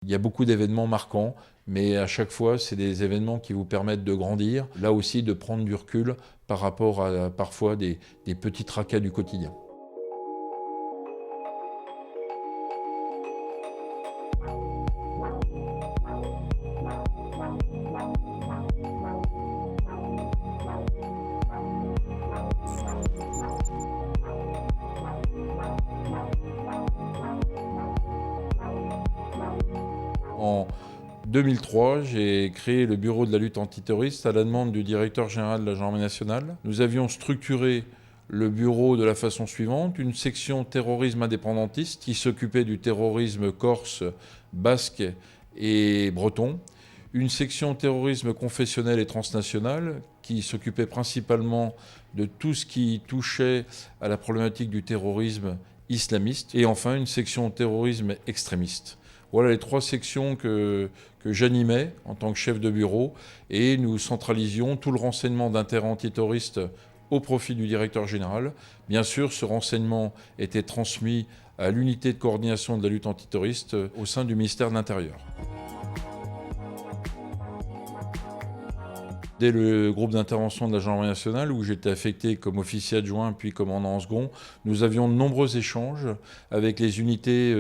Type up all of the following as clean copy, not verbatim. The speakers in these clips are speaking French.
Il y a beaucoup d'événements marquants, mais à chaque fois, c'est des événements qui vous permettent de grandir, là aussi de prendre du recul par rapport à parfois des petits tracas du quotidien. En 2003, j'ai créé le bureau de la lutte antiterroriste à la demande du directeur général de la gendarmerie nationale. Nous avions structuré le bureau de la façon suivante: une section terrorisme indépendantiste qui s'occupait du terrorisme corse, basque et breton, une section terrorisme confessionnel et transnational qui s'occupait principalement de tout ce qui touchait à la problématique du terrorisme islamiste, et enfin une section terrorisme extrémiste. Voilà les trois sections que j'animais en tant que chef de bureau, et nous centralisions tout le renseignement d'intérêt antiterroriste au profit du directeur général. Bien sûr, ce renseignement était transmis à l'unité de coordination de la lutte antiterroriste au sein du ministère de l'Intérieur. Dès le groupe d'intervention de la gendarmerie nationale, où j'étais affecté comme officier adjoint puis commandant en second, nous avions de nombreux échanges avec les unités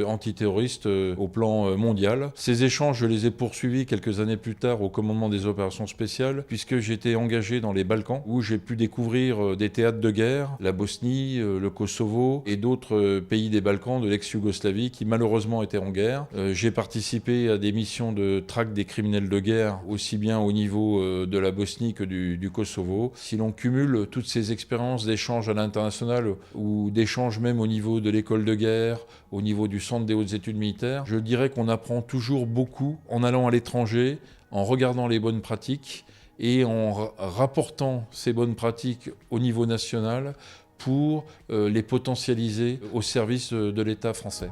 antiterroristes au plan mondial. Ces échanges, je les ai poursuivis quelques années plus tard au commandement des opérations spéciales, puisque j'étais engagé dans les Balkans, où j'ai pu découvrir des théâtres de guerre, la Bosnie, le Kosovo et d'autres pays des Balkans, de l'ex-Yougoslavie, qui malheureusement étaient en guerre. J'ai participé à des missions de traque des criminels de guerre, aussi bien au niveau de la Bosnie que du Kosovo. Si l'on cumule toutes ces expériences d'échanges à l'international ou d'échanges même au niveau de l'école de guerre, au niveau du centre des hautes études militaires, je dirais qu'on apprend toujours beaucoup en allant à l'étranger, en regardant les bonnes pratiques et en rapportant ces bonnes pratiques au niveau national pour les potentialiser au service de l'État français.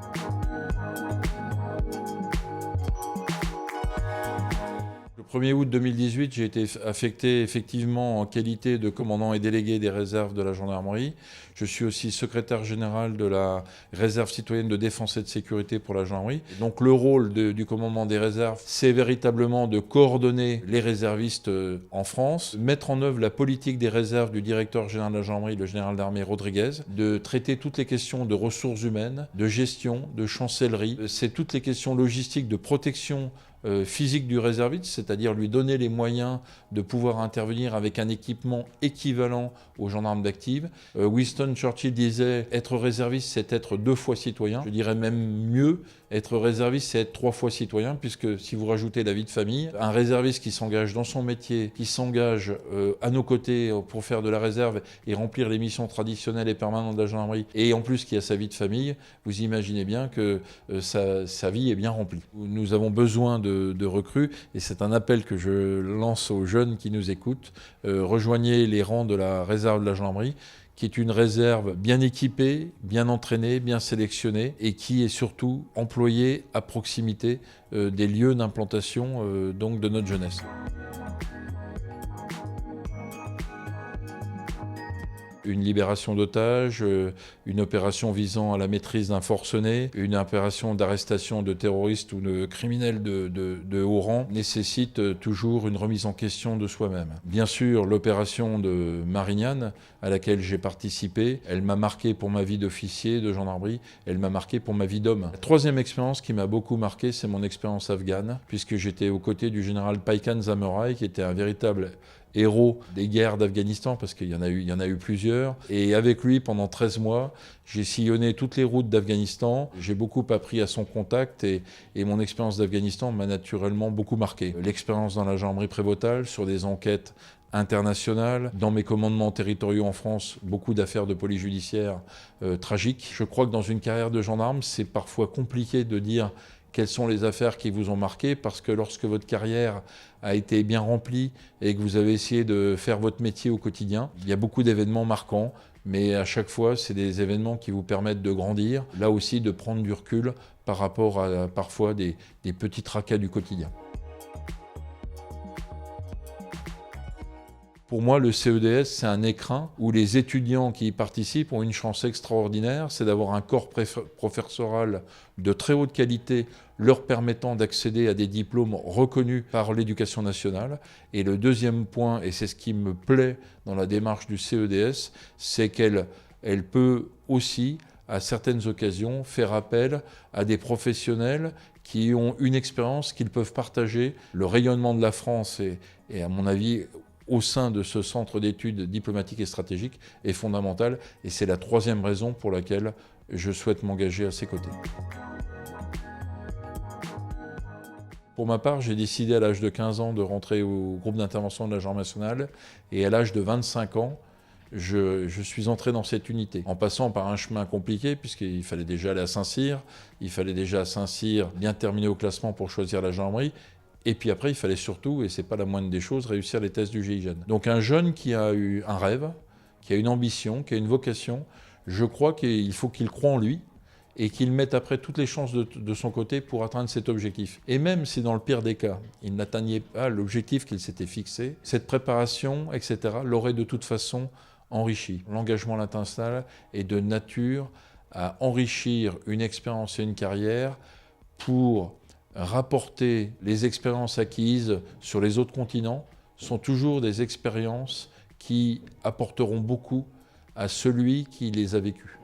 Le 1er août 2018, j'ai été affecté effectivement en qualité de commandant et délégué des réserves de la gendarmerie. Je suis aussi secrétaire général de la réserve citoyenne de défense et de sécurité pour la gendarmerie. Donc le rôle du commandement des réserves, c'est véritablement de coordonner les réservistes en France, mettre en œuvre la politique des réserves du directeur général de la gendarmerie, le général d'armée Rodriguez, de traiter toutes les questions de ressources humaines, de gestion, de chancellerie. C'est toutes les questions logistiques de protection physique du réserviste, c'est-à-dire lui donner les moyens de pouvoir intervenir avec un équipement équivalent aux gendarmes d'active. Winston Churchill disait: être réserviste, c'est être 2 fois citoyen. Je dirais même mieux, être réserviste, c'est être 3 fois citoyen, puisque si vous rajoutez la vie de famille, un réserviste qui s'engage dans son métier, qui s'engage à nos côtés pour faire de la réserve et remplir les missions traditionnelles et permanentes de la gendarmerie, et en plus qui a sa vie de famille, vous imaginez bien que sa vie est bien remplie. Nous avons besoin de recrues, et c'est un appel que je lance aux jeunes qui nous écoutent. Rejoignez les rangs de la réserve de la gendarmerie, qui est une réserve bien équipée, bien entraînée, bien sélectionnée, et qui est surtout employée à proximité des lieux d'implantation donc de notre jeunesse. Une libération d'otages, une opération visant à la maîtrise d'un forcené, une opération d'arrestation de terroristes ou de criminels de haut rang nécessite toujours une remise en question de soi-même. Bien sûr, l'opération de Marignane, à laquelle j'ai participé, elle m'a marqué pour ma vie d'officier de gendarmerie, elle m'a marqué pour ma vie d'homme. La troisième expérience qui m'a beaucoup marqué, c'est mon expérience afghane, puisque j'étais aux côtés du général Paikan Zamorai, qui était un véritable héros des guerres d'Afghanistan, parce qu'il y en a eu plusieurs. Et avec lui, pendant 13 mois, j'ai sillonné toutes les routes d'Afghanistan. J'ai beaucoup appris à son contact, et mon expérience d'Afghanistan m'a naturellement beaucoup marqué. L'expérience dans la gendarmerie prévôtale, sur des enquêtes internationales, dans mes commandements territoriaux en France, beaucoup d'affaires de police judiciaire tragiques. Je crois que dans une carrière de gendarme, c'est parfois compliqué de dire quelles sont les affaires qui vous ont marqué, parce que lorsque votre carrière a été bien remplie et que vous avez essayé de faire votre métier au quotidien, il y a beaucoup d'événements marquants, mais à chaque fois, c'est des événements qui vous permettent de grandir, là aussi de prendre du recul par rapport à parfois des petits tracas du quotidien. Pour moi, le CEDS, c'est un écrin où les étudiants qui y participent ont une chance extraordinaire, c'est d'avoir un corps professoral de très haute qualité leur permettant d'accéder à des diplômes reconnus par l'éducation nationale. Et le deuxième point, et c'est ce qui me plaît dans la démarche du CEDS, c'est qu'elle peut aussi, à certaines occasions, faire appel à des professionnels qui ont une expérience qu'ils peuvent partager. Le rayonnement de la France est à mon avis, au sein de ce centre d'études diplomatiques et stratégiques est fondamentale, et c'est la troisième raison pour laquelle je souhaite m'engager à ses côtés. Pour ma part, j'ai décidé à l'âge de 15 ans de rentrer au groupe d'intervention de la gendarmerie nationale, et à l'âge de 25 ans, je suis entré dans cette unité, en passant par un chemin compliqué, puisqu'il fallait déjà aller à Saint-Cyr, il fallait déjà à Saint-Cyr bien terminer au classement pour choisir la gendarmerie, et puis après, il fallait surtout, et ce n'est pas la moindre des choses, réussir les tests du GIGN. Donc un jeune qui a eu un rêve, qui a une ambition, qui a une vocation, je crois qu'il faut qu'il croie en lui et qu'il mette après toutes les chances de son côté pour atteindre cet objectif. Et même si dans le pire des cas, il n'atteignait pas l'objectif qu'il s'était fixé, cette préparation, etc., l'aurait de toute façon enrichi. L'engagement à l'international est de nature à enrichir une expérience et une carrière pour rapporter les expériences acquises sur les autres continents sont toujours des expériences qui apporteront beaucoup à celui qui les a vécues.